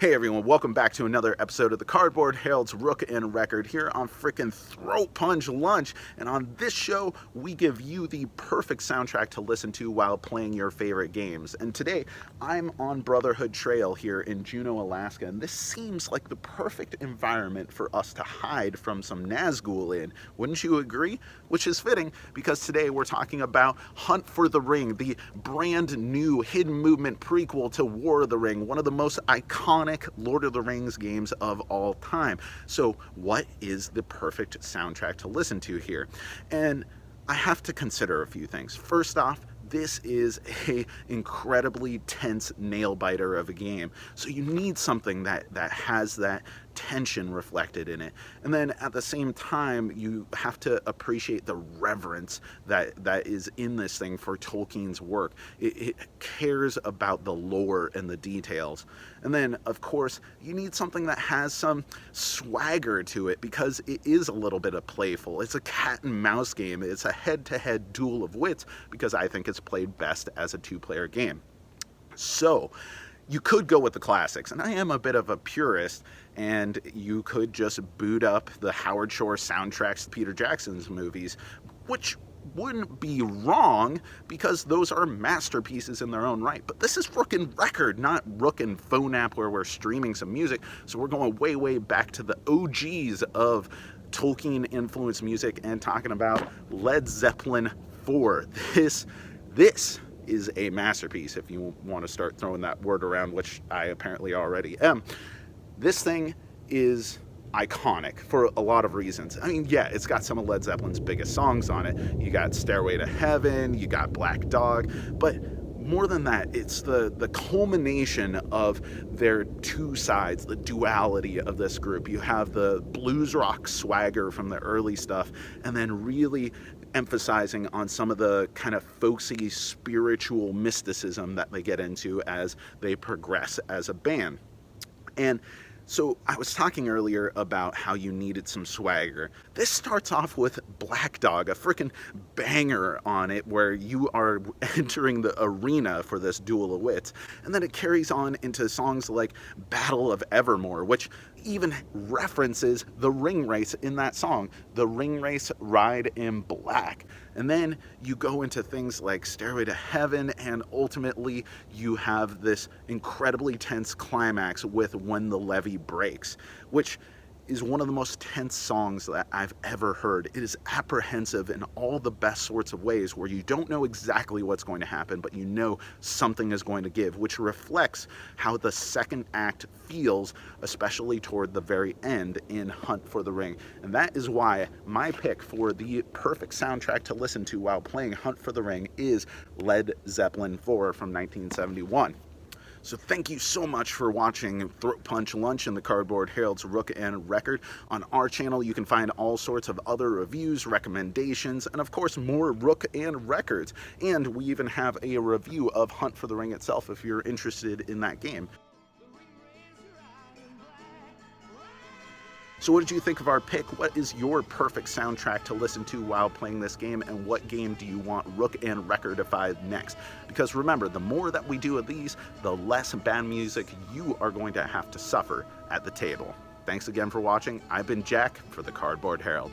Hey everyone, welcome back to another episode of the Cardboard Herald's Rook Record here on frickin' Throat Punch Lunch. And on this show, we give you the perfect soundtrack to listen to while playing your favorite games. And today, I'm on Brotherhood Trail here in Juneau, Alaska, and this seems like the perfect environment for us to hide from some Nazgul in. Wouldn't you agree? Which is fitting, because today we're talking about Hunt for the Ring, the brand new hidden movement prequel to War of the Ring, one of the most iconic Lord of the Rings games of all time. So what is the perfect soundtrack to listen to here? And I have to consider a few things. First off, this is a incredibly tense nail biter of a game. So you need something that has that tension reflected in it. And then at the same time, you have to appreciate the reverence that is in this thing for Tolkien's work. It cares about the lore and the details. And then, of course, you need something that has some swagger to it, because it is a little bit of playful. It's a cat and mouse game. It's a head-to-head duel of wits, because I think it's played best as a two-player game. So you could go with the classics, and I am a bit of a purist, and you could just boot up the Howard Shore soundtracks to Peter Jackson's movies, which wouldn't be wrong, because those are masterpieces in their own right. But this is Rook Record, not Rook Phone app where we're streaming some music. So we're going way, way back to the OGs of Tolkien-influenced music and talking about Led Zeppelin 4. This is a masterpiece, if you want to start throwing that word around, which I apparently already am. This thing is iconic for a lot of reasons. I mean, yeah, it's got some of Led Zeppelin's biggest songs on it. You got Stairway to Heaven, you got Black Dog, but more than that, it's the culmination of their two sides, the duality of this group. You have the blues rock swagger from the early stuff, and then really emphasizing on some of the kind of folksy spiritual mysticism that they get into as they progress as a band. And so I was talking earlier about how you needed some swagger. This starts off with Black Dog, a freaking banger on it, where you are entering the arena for this duel of wits. And then it carries on into songs like Battle of Evermore, which even references the ring race in that song, the ring race ride in black. And then you go into things like Stairway to Heaven, and ultimately you have this incredibly tense climax with When the Levee Breaks, which is one of the most tense songs that I've ever heard. It is apprehensive in all the best sorts of ways, where you don't know exactly what's going to happen, but you know something is going to give, which reflects how the second act feels, especially toward the very end in Hunt for the Ring. And that is why my pick for the perfect soundtrack to listen to while playing Hunt for the Ring is Led Zeppelin 4 from 1971. So thank you so much for watching Throat Punch Lunch in the Cardboard Herald's Rook Record. On our channel, you can find all sorts of other reviews, recommendations, and of course more Rook Records. And we even have a review of Hunt for the Ring itself if you're interested in that game. So what did you think of our pick? What is your perfect soundtrack to listen to while playing this game, and what game do you want Rook Recordified next? Because remember, the more that we do of these, the less bad music you are going to have to suffer at the table. Thanks again for watching. I've been Jack for the Cardboard Herald.